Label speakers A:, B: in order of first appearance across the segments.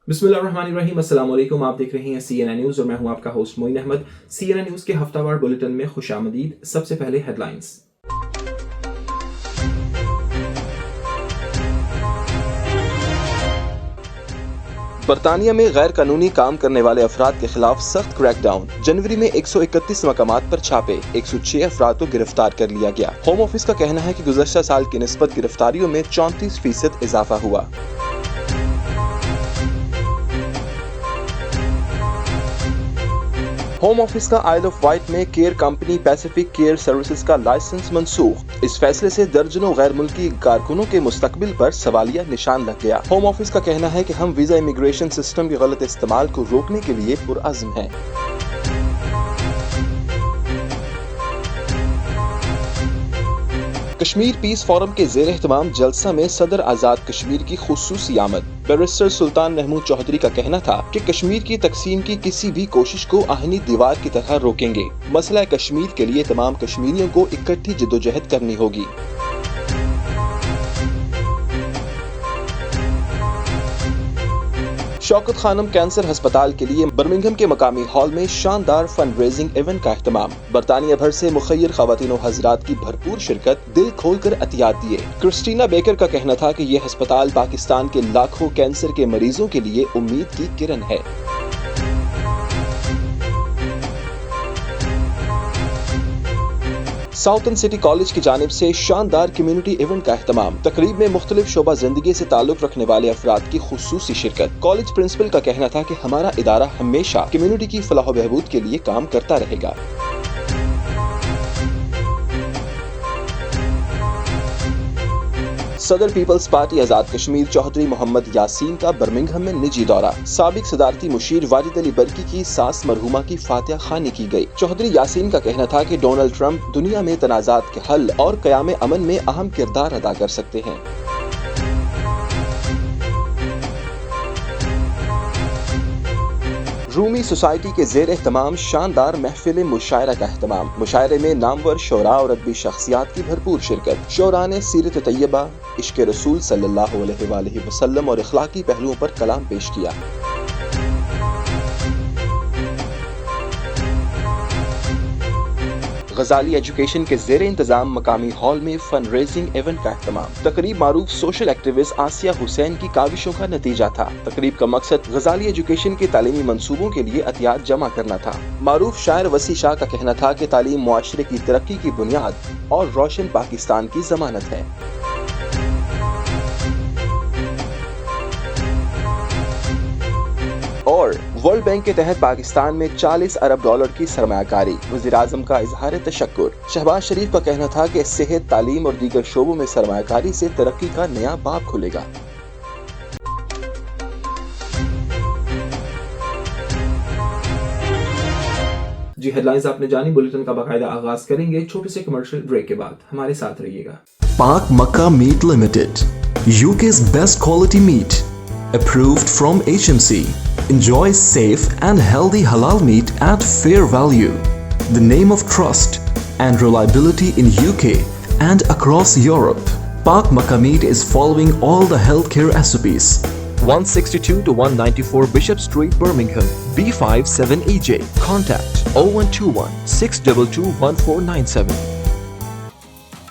A: बिस्मिल्लाहिर्रहमानिर्रहीम। अस्सलाम वालेकुम। आप देख रहे हैं CNN न्यूज़ और मैं हूं आपका host Moin Ahmed. CNN news के हफ्तावार बुलेटिन में खुशामदीद। सबसे पहले हेडलाइंस। बरतानिया में गैर कानूनी काम करने वाले अफराद के खिलाफ सख्त क्रैकडाउन। जनवरी में 131 मकामात पर छापे, 106 अफराद को गिरफ्तार कर लिया गया। होम ऑफिस का कहना है कि गुज़श्ता साल की निस्बत गिरफ्तारियों में 34% इजाफा हुआ। होम ऑफिस का आइल ऑफ वाइट में care company Pacific care services का लाइसेंस मंसूख। इस फैसले से दर्जनों गैर मुल्की कारकुनों के मुस्तकबिल पर सवालिया निशान लग गया। होम ऑफिस का कहना है कि हम वीजा इमिग्रेशन सिस्टम के गलत इस्तेमाल को रोकने के लिए पुरअज़्म हैं। कश्मीर पीस फोरम के ज़ेर एहतमाम जलसा में सदर आज़ाद कश्मीर की खुसूसी आमद। बैरिस्टर सुल्तान महमूद चौधरी का कहना था कि कश्मीर की तकसीम की किसी भी कोशिश को आहनी दीवार की तरह रोकेंगे। मसला कश्मीर के लिए तमाम कश्मीरियों को इकट्ठी जद्दोजहद करनी होगी। शौकत खानम कैंसर अस्पताल के लिए बर्मिंघम के मकामी हॉल में शानदार फंड रेजिंग इवेंट का एहतमाम। बरतानिया भर से मुखय्यर ख़वातीन व हज़रात की भरपूर शिरकत, दिल खोल कर अतियात दिए। क्रिस्टीना बेकर का कहना था कि यह अस्पताल पाकिस्तान के लाखों कैंसर के मरीजों के लिए उम्मीद की किरण है। साउथर्न सिटी कॉलेज की जानिब से शानदार कम्युनिटी इवेंट का एहतमाम। तकरीब में मुख्तलिफ शोबा जिंदगी से ताल्लुक रखने वाले अफराद की खुसूसी शिरकत। कॉलेज प्रिंसिपल का कहना था कि हमारा इदारा हमेशा कम्युनिटी की फलाह बहबूद के लिए काम करता रहेगा। सदर पीपल्स पार्टी आज़ाद कश्मीर चौधरी मोहम्मद यासीन का बर्मिंघम में निजी दौरा। साबिक सदारती मुशीर वाजिद अली बर्की की सास मरहुमा की फातिहा खानी की गई। चौधरी यासीन का कहना था कि डोनाल्ड ट्रंप दुनिया में तनाज़ात के हल और क़याम अमन में अहम किरदार अदा कर सकते हैं। रूमी सोसाइटी के ज़ेर एहतमाम शानदार महफिल मुशायरा का एहतमाम। मुशायरे में नामवर शोरा और अदबी शख्सियात की भरपूर शिरकत। शोरा ने सीरत तैयबा, इश्क़ रसूल सल्लल्लाहु अलैहि वसल्लम और इखलाकी पहलुओं पर कलाम पेश किया। गजाली एजुकेशन के ज़ेर इंतजाम मकामी हॉल में फंड रेजिंग इवेंट का एहतमाम। तकरीब मारूफ सोशल एक्टिविस्ट आसिया हुसैन की काविशों का नतीजा था। तकरीब का मकसद गजाली एजुकेशन के तालीमी मंसूबों के लिए अतियात जमा करना था। मारूफ शायर वसी शाह का कहना था कि तालीम मुआशरे की तरक्की की बुनियाद और रोशन पाकिस्तान की जमानत है। और वर्ल्ड बैंक के तहत पाकिस्तान में 40 अरब डॉलर की सरमायाकारी। वज़ीर-ए-आज़म का इज़हार तशक्कुर। शहबाज शरीफ का कहना था कि सेहत, तालीम और दीगर शोबों में सरमायाकारी से तरक्की का नया बाब खुलेगा। जी, हेडलाइंस आपने जानी। बुलेटिन का बाकायदा आगाज करेंगे छोटे से कमर्शियल ब्रेक के बाद। हमारे साथ रहिएगा।
B: Pak Makkah Meat Limited, UK's best quality meat, approved from HMC. Enjoy safe and healthy halal meat at fair value. The name of trust and reliability in UK and across Europe. Pak Makkah Meat is following all the healthcare SOPs. 162 to 194 Bishop Street, Birmingham, B57EJ. Contact 0121 622 1497.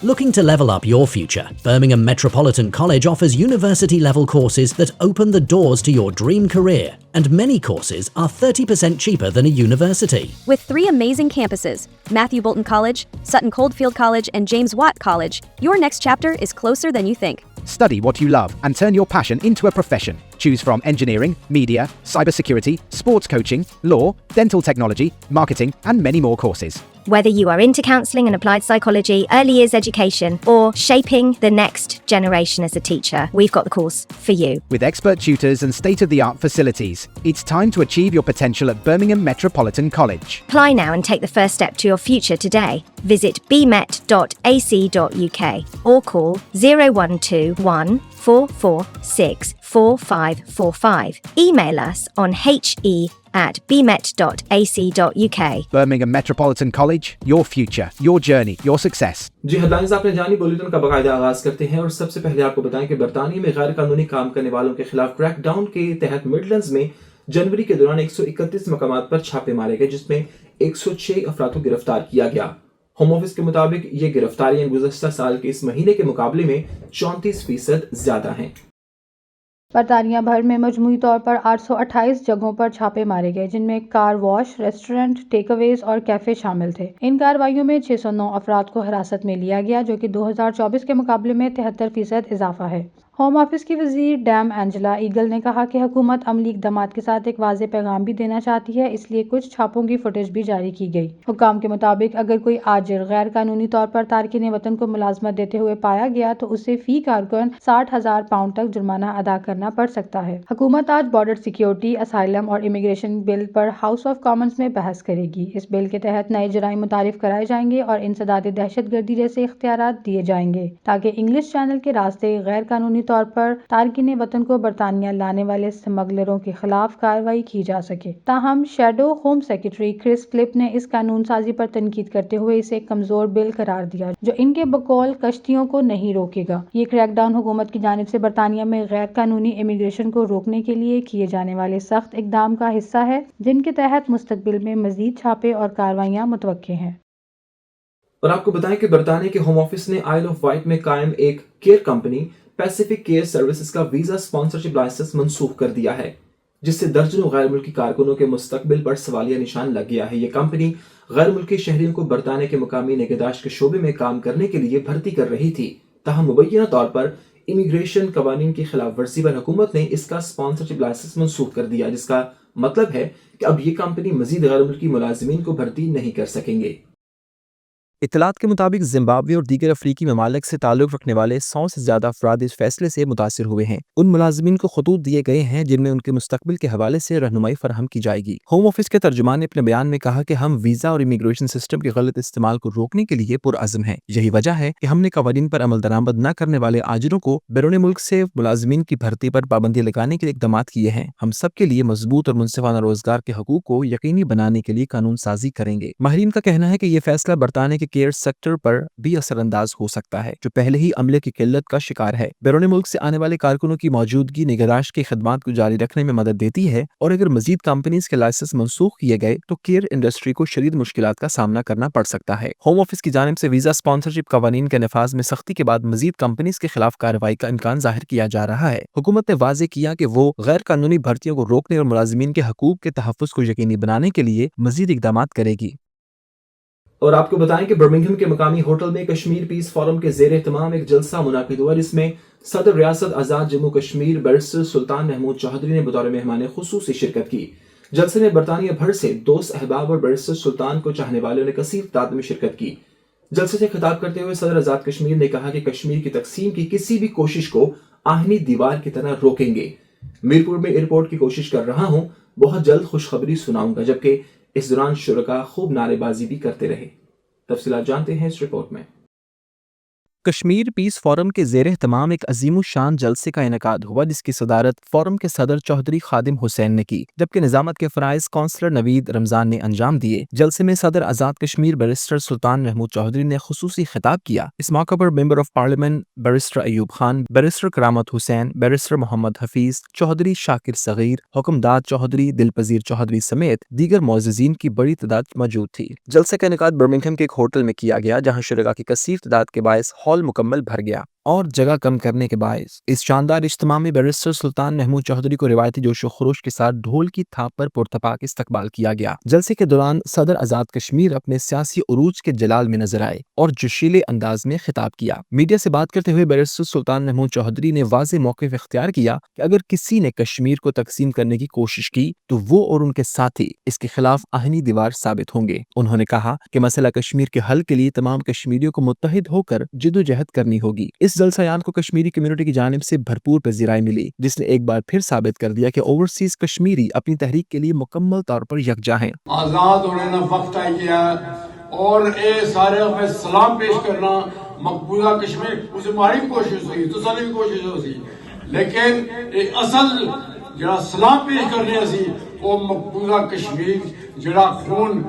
C: Looking to level up your future? Birmingham Metropolitan College offers university-level courses that open the doors to your dream career, and many courses are 30% cheaper than a university.
D: With 3 amazing campuses, Matthew Bolton College, Sutton Coldfield College, and James Watt College, your next chapter is closer than you think.
E: Study what you love and turn your passion into a profession. Choose from engineering, media, cybersecurity, sports coaching, law, dental technology, marketing, and many more courses.
F: Whether you are into counselling and applied psychology, early years education, or shaping the next generation as a teacher, we've got the course for you.
E: With expert tutors and state-of-the-art facilities, it's time to achieve your potential at Birmingham Metropolitan College.
F: Apply now and take the first step to your future today. Visit bmet.ac.uk or call 0121 446 4545. Email us on at bmet.ac.uk.
E: Birmingham Metropolitan College, your future, your journey, your success.
A: जी headlines आपने जानी, bulletin का बाकायदा आगाज करते हैं और सबसे पहले आपको बताएं कि बरतानिया में गैर कानूनी काम करने वालों के खिलाफ क्रैकडाउन के तहत मिडलैंड्स में जनवरी के दौरान 131 मकामात पर छापे मारे गए, जिसमें 106 अफराद को गिरफ्तार किया गया। होम ऑफिस के मुताबिक ये गिरफ्तारियां गुज़श्ता साल के इस महीने के मुकाबले में 34% ज्यादा हैं।
G: बरतानिया भर में मजमूई तौर पर 828 जगहों पर छापे मारे गए, जिनमें कार वॉश, रेस्टोरेंट, टेकअवेज और कैफे शामिल थे। इन कार्रवाइयों में 609 अफराद को हिरासत में लिया गया, जो कि 2024 के मुकाबले में 73% इजाफा है। होम ऑफिस की वजीर डैम एंजेला ईगल ने कहा कि हुकूमत अमली इक़दामात के साथ एक वाज़ेह पैगाम भी देना चाहती है, इसलिए कुछ छापों की फुटेज भी जारी की गई। हुक्काम के मुताबिक अगर कोई आजिर गैर कानूनी तौर पर तारकिन वतन को मुलाजमत देते हुए पाया गया तो उसे फी कारकुन 60,000 पाउंड तक जुर्माना अदा करना पड़ सकता है। हुकूमत आज बॉर्डर सिक्योरिटी, असाइलम और इमिग्रेशन बिल पर हाउस ऑफ कॉमन्स में बहस करेगी। इस बिल के तहत नए जराइम मुतारिफ कराए जाएंगे और इंसदाद दहशतगर्दी जैसे इख्तियारात दिए जाएंगे, ताकि इंग्लिश चैनल के रास्ते गैर कानूनी तौर पर तारकिन वतन को बरतानिया लाने वाले स्मगलरों के खिलाफ कार्रवाई की जा सके। ताहम shadow home secretary Chris Philp ने इस कानून साजी पर तनकीद करते हुए इसे कमजोर बिल करार दिया, जो इनके बकौल कश्तियों को नहीं रोकेगा। ये क्रैकडाउन हुकूमत की जानिब से बरतानिया में गैर कानूनी इमिग्रेशन को रोकने के लिए किए जाने वाले सख्त इकदाम का हिस्सा है, जिनके तहत मुस्तकबिल में मजीद छापे और कार्रवाइयाँ मुतवक्के हैं।
A: और आपको बताएं कि बरतानिया के होम ऑफिस ने आइल ऑफ वाइट में कायम एक care company Pacific care services का वीजा स्पॉन्सरशिप लाइसेंस मंसूख कर दिया है, जिससे दर्जनों गैर मुल्की कारकुनों के मुस्तकबिल पर सवालिया निशान लग गया है। ये कंपनी गैर मुल्की शहरियों को बरतानिया के मुकामी निगहदाश्त के शोबे में काम करने के लिए भर्ती कर रही थी। ताहम मुबैना तौर पर इमिग्रेशन कवानीन की खिलाफ वर्जी पर हुकूमत ने इसका स्पॉन्सरशिप लाइसेंस मंसूख कर दिया, जिसका मतलब है कि अब ये कंपनी मजीद गैर मुल्की मुलाजिमीन को भर्ती नहीं कर सकेंगे।
H: इत्तलात के मुताबिक जिम्बाब्वे और दीगर अफ्रीकी ममालिक से ताल्लुक़ रखने वाले 100 से ज़्यादा अफराद इस फैसले से मुतासिर हुए हैं। उन मुलाजिमीन को खतूत दिए गए हैं जिनमें उनके मुस्तकबिल के हवाले से रहनुमाई फराहम की जाएगी। होम ऑफिस के तर्जुमान ने अपने बयान में कहा कि हम वीज़ा और इमिग्रेशन सिस्टम के गलत इस्तेमाल को रोकने के लिए पुरअज़्म हैं। यही वजह है कि हमने कवानीन पर अमल दरामद न करने वाले आजिरों को बैरून मुल्क से मुलाजिमीन की भर्ती पर पाबंदी लगाने के लिए इक़दाम किए हैं। हम सब के लिए मजबूत और मुनसिफाना रोजगार के हकूक़ को यकीनी बनाने के लिए कानून साजी करेंगे। माहिरीन का कहना है कि यह फैसला बरतानिया के केयर सेक्टर पर भी असरअंदाज हो सकता है, जो पहले ही अमले की किल्लत का शिकार है। बैरून मुल्क से आने वाले कारकुनों की मौजूदगी निगहदाश्त की खिदमात को जारी रखने में मदद देती है, और अगर मजीद कंपनीज के लाइसेंस मंसूख किए गए तो केयर इंडस्ट्री को शदीद मुश्किलात का सामना करना पड़ सकता है। होम ऑफिस की जानिब से वीजा स्पॉन्सरशिप कवानीन के नफाज में सख्ती के बाद मजीद कंपनीज के खिलाफ कार्रवाई का इम्कान जाहिर किया जा रहा है। हुकूमत ने वाज़े किया कि वो गैर कानूनी भर्तियों को रोकने और मुलाजिमीन के हकूक के तहफ़्फ़ुज़ को यकीनी बनाने के लिए मजीद इक़दाम करेगी।
A: और आपको बताएं कि बर्मिंघम के मकामी होटल में कश्मीर पीस फोरम के ज़ेर एहतमाम एक जलसा मुनाकिद हुआ, जिसमें सदर रियासत आज़ाद जम्मू कश्मीर बैरिस्टर सुल्तान महमूद चौधरी ने बतौर मेहमान खुसूसी शिरकत की। जलसे में बरतानिया भर से दोस्त अहबाब और बैरिस्टर सुल्तान को चाहने वालों ने कसीर तादाद में शिरकत की। जलसे से खिताब करते हुए सदर आज़ाद कश्मीर ने कहा कि कश्मीर की तकसीम की किसी भी कोशिश को आहनी दीवार की तरह रोकेंगे। मीरपुर में एयरपोर्ट की कोशिश कर रहा हूँ, बहुत जल्द खुशखबरी सुनाऊंगा, जबकि इस दौरान शुरका खूब नारेबाजी भी करते रहे। तफसीलात जानते हैं इस रिपोर्ट में।
H: कश्मीर पीस फोरम के ज़ेर एहतमाम एक अजीम शान जलसे का इनेकाद हुआ, जिसकी सदारत फोरम के सदर चौधरी खादिम हुसैन ने की, जबकि निजामत के फ़राइज़ काउंसलर नवीद रमज़ान ने अंजाम दिए। जलसे में सदर आज़ाद कश्मीर बैरिस्टर सुल्तान महमूद चौधरी ने खुसूसी खिताब किया। इस मौके पर member of parliament barrister Ayub Khan, barrister Karamat Hussain, barrister Mohammad Hafeez Chaudhry, Shakir Saghir, Hukmdad Chaudhry, Dilpazir Chaudhry समेत दीगर मोअज़्ज़िज़ीन की बड़ी तादाद मौजूद थी। जलसे का इनेकाद बर्मिंघम के एक होटल में किया गया, जहाँ शुरका की कसीर तादाद के बायस हॉल मुकम्मल भर गया और जगह कम करने के बायस इस शानदार इज्तिमा में बैरिस्टर सुल्तान महमूद चौधरी को रिवायती जोश व खरोश के साथ ढोल की थाप पर पुरतपाक इस्तकबाल किया गया। जलसे के दौरान सदर आज़ाद कश्मीर अपने सियासी उरूज के जलाल में नजर आए और जोशीले अंदाज में खिताब किया। मीडिया से बात करते हुए बैरिस्टर सुल्तान महमूद चौधरी ने वाज़े मौक़िफ़ इख्तियार किया कि अगर किसी ने कश्मीर को तकसीम करने की कोशिश की तो वो और उनके साथी इसके खिलाफ आहनी दीवार साबित होंगे। उन्होंने कहा कि मसला कश्मीर के हल के लिए तमाम कश्मीरियों को मुत्तहिद होकर जिद्दोजहद करनी होगी। इस जलसायान को कश्मीरी कम्युनिटी की जानिब से भरपूर पज़ीराई मिली, जिसने एक बार फिर साबित कर दिया कि ओवरसीज कश्मीरी अपनी तहरीक के लिए मुकम्मल तौर पर यकजा हैं।
I: आजाद होने का वक्त आ गया और ये सारे में सलाम पेश करना मकबूजा कश्मीर, उसे हमारी भी कोशिश हुई, तसल्ली की कोशिश हुई, लेकिन असल جڑا سلام پیش کرنے سی وہ مقبوضہ کشمیر جڑا خون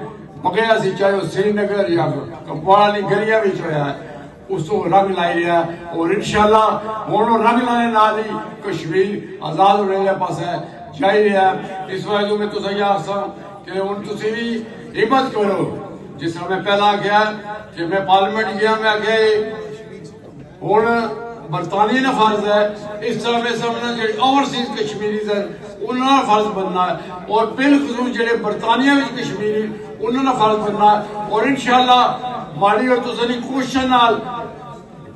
I: بگیا سی چاہے وہ سری نگر یا کپواڑہ دی گلیاں وچ ہویا ہے اس کو رنگ لائی رہا ہے اور انشاءاللہ ہوں رنگ لانے نال ہی کشمیر آزاد ہونے کے پاس ہے جائی رہا ہے. اس وجہ میں تو یہ آسا کہ ہوں تسی بھی ہمت کرو جس طرح میں پہلا گیا کہ میں پارلیمنٹ گیا میں آگے ہوں برطانیہ نے فرض ہے اس طرح میں سمجھنا جو اوورسیز کشمیریز ہیں انہوں نے فرض بننا ہے اور بالخصوص جڑے برطانیہ میں کشمیری انہوں نے فرض بننا ہے اور انشاءاللہ ماڑی اور تسلی کوشش نال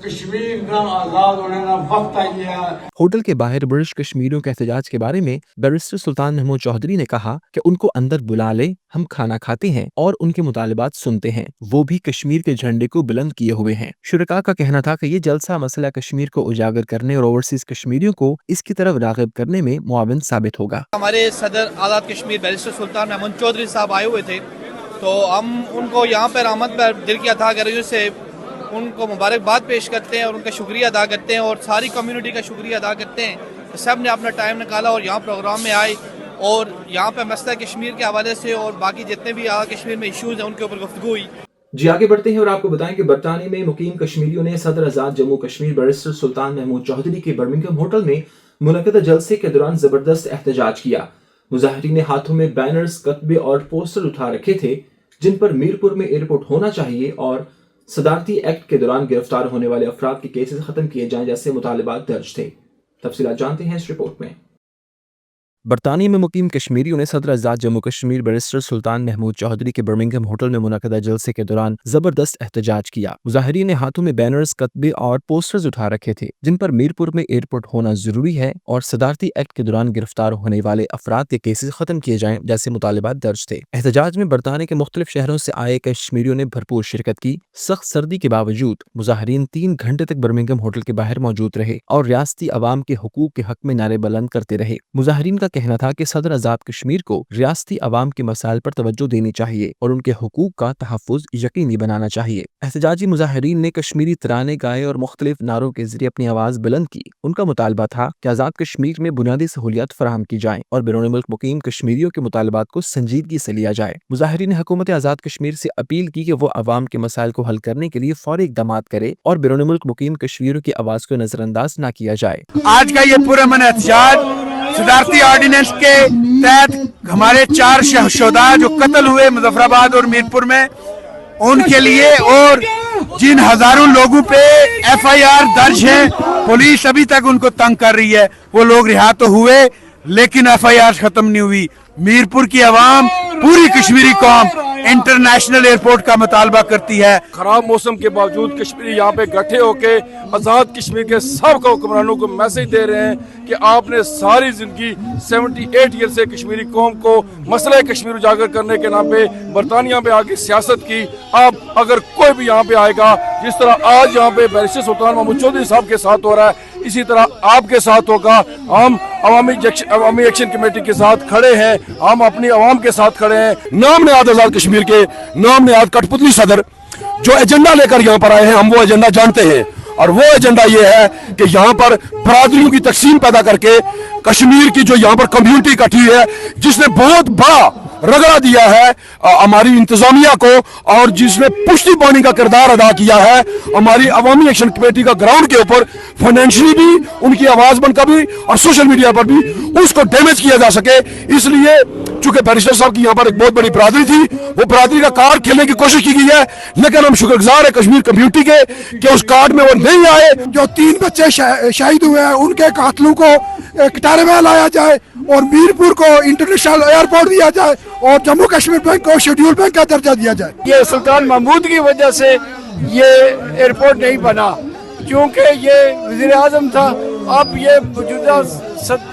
I: کشمیر کا آزاد ہونے کا وقت آ گیا ہے.
H: ہوٹل کے باہر برٹش کشمیریوں کے احتجاج کے بارے میں بیرسٹر سلطان محمود چودھری نے کہا کہ ان کو اندر بلا لے، ہم کھانا کھاتے ہیں اور ان کے مطالبات سنتے ہیں، وہ بھی کشمیر کے جھنڈے کو بلند کیے ہوئے ہیں. شرکاء کا کہنا تھا کہ یہ جلسہ مسئلہ کشمیر کو اجاگر کرنے اور اوورسیز کشمیریوں کو اس کی طرف راغب کرنے میں معاون ثابت ہوگا.
J: ہمارے صدر آزاد کشمیر بیرسٹر سلطان محمود چودھری صاحب آئے ہوئے تھے تو ہم ان کو یہاں پر آمد پر دل کی عطا گرجوں سے ان کو مبارکباد پیش کرتے ہیں اور ان کا شکریہ ادا کرتے ہیں اور ساری کمیونٹی کا شکریہ ادا کرتے ہیں. سب نے اپنا ٹائم نکالا اور یہاں پروگرام میں آئے اور یہاں پہ مسئلہ کشمیر کے حوالے سے اور باقی جتنے بھی کشمیر میں ایشوز ہیں ان کے اوپر گفتگو ہوئی.
H: جی آگے بڑھتے ہیں اور آپ کو بتائیں کہ برطانیہ میں مقیم کشمیریوں نے صدر آزاد جموں کشمیر بیرسٹر سلطان محمود چودھری کے برمنگھم ہوٹل میں منعقدہ جلسے کے دوران زبردست احتجاج کیا. مظاہرین نے ہاتھوں میں بینرز، کتبے اور پوسٹر اٹھا رکھے تھے جن پر میرپور میں ایئرپورٹ ہونا چاہیے اور صدارتی ایکٹ کے دوران گرفتار ہونے والے افراد کے کیسز ختم کیے جائیں جیسے مطالبات درج تھے. تفصیلات جانتے ہیں اس رپورٹ میں. برطانیہ میں مقیم کشمیریوں نے صدر آزاد جموں کشمیر بیرسٹر سلطان محمود چودھری کے برمنگھم ہوٹل میں منعقدہ جلسے کے دوران زبردست احتجاج کیا. مظاہرین نے ہاتھوں میں بینرز، کتبے اور پوسٹرز اٹھا رکھے تھے جن پر میرپور میں ایئرپورٹ ہونا ضروری ہے اور صدارتی ایکٹ کے دوران گرفتار ہونے والے افراد کے کیسز ختم کیے جائیں جیسے مطالبات درج تھے. احتجاج میں برطانیہ کے مختلف شہروں سے آئے کشمیریوں نے بھرپور شرکت کی. سخت سردی کے باوجود مظاہرین 3 گھنٹے تک برمنگھم ہوٹل کے باہر موجود رہے اور ریاستی عوام کے حقوق کے حق میں نعرے بلند کرتے رہے. مظاہرین کا کہنا تھا کہ صدر آزاد کشمیر کو ریاستی عوام کے مسائل پر توجہ دینی چاہیے اور ان کے حقوق کا تحفظ یقینی بنانا چاہیے. احتجاجی مظاہرین نے کشمیری ترانے گائے اور مختلف نعروں کے ذریعے اپنی آواز بلند کی. ان کا مطالبہ تھا کہ آزاد کشمیر میں بنیادی سہولیات فراہم کی جائیں اور بیرون ملک مقیم کشمیریوں کے مطالبات کو سنجیدگی سے لیا جائے. مظاہرین نے حکومت آزاد کشمیر سے اپیل کی کہ وہ عوام کے مسائل کو حل کرنے کے لیے فوری اقدامات کرے اور بیرون ملک مقیم کشمیریوں کی آواز کو نظر انداز نہ کیا جائے.
K: آج کا یہ پورا احتجاج صدارتی آرڈیننس کے تحت ہمارے 4 شہداء جو قتل ہوئے مظفر آباد اور میرپور میں ان کے لیے اور جن ہزاروں لوگوں پہ FIR درج ہے، پولیس ابھی تک ان کو تنگ کر رہی ہے. وہ لوگ رہا تو ہوئے لیکن FIR ختم نہیں ہوئی. میرپور کی عوام، پوری کشمیری قوم انٹرنیشنل ایئرپورٹ کا مطالبہ کرتی ہے.
L: خراب موسم کے باوجود کشمیری یہاں پہ اکٹھے ہو کے آزاد کشمیر کے سابقہ حکمرانوں کو میسج دے رہے ہیں کہ آپ نے ساری زندگی 78 ایئر سے کشمیری قوم کو مسئلہ کشمیر اجاگر کرنے کے نام پہ برطانیہ پہ آگے سیاست کی. اب اگر کوئی بھی یہاں پہ آئے گا جس طرح آج یہاں پہ بیرسٹر سلطان محمود چودھری صاحب کے ساتھ ہو رہا ہے اسی طرح آپ کے ساتھ ہوگا. ہم عوامی ایکشن کمیٹی کے ساتھ کھڑے ہیں، ہم اپنی عوام کے ساتھ کھڑے ہیں. نام نہاد آزاد کشمیر کے نام نہاد کٹ پتلی صدر جو ایجنڈا لے کر یہاں پر آئے ہیں ہم وہ ایجنڈا جانتے ہیں اور وہ ایجنڈا یہ ہے کہ یہاں پر برادریوں کی تقسیم پیدا کر کے کشمیر کی جو یہاں پر کمیونٹی اکٹھی ہے جس نے بہت بڑا رگڑا دیا ہے ہماری انتظامیہ کو اور جس نے پشتی پانی کا کردار ادا کیا ہے ہماری عوامی ایکشن کمیٹی کا گراؤنڈ کے اوپر فائنینشلی بھی ان کی آواز بن کر بھی اور سوشل میڈیا پر بھی اس کو ڈیمیج کیا جا سکے. اس لیے چونکہ بیرسٹر صاحب کی یہاں پر ایک بہت بڑی برادری تھی، وہ برادری کا کارڈ کھیلنے کی کوشش کی گئی ہے لیکن ہم شکر گزار ہیں کشمیر کمیونٹی کے کہ اس کارڈ میں وہ نہیں آئے.
K: جو 3 بچے شہید ہوئے ہیں ان کے قاتلوں کو کٹارے میں لایا جائے اور میرپور کو انٹرنیشنل ایئرپورٹ دیا جائے اور جموں کشمیر بینک کو شیڈول بینک کا درجہ دیا جائے.
L: یہ سلطان محمود کی وجہ سے یہ ایئرپورٹ نہیں بنا کیونکہ یہ وزیر اعظم تھا، اب یہ موجودہ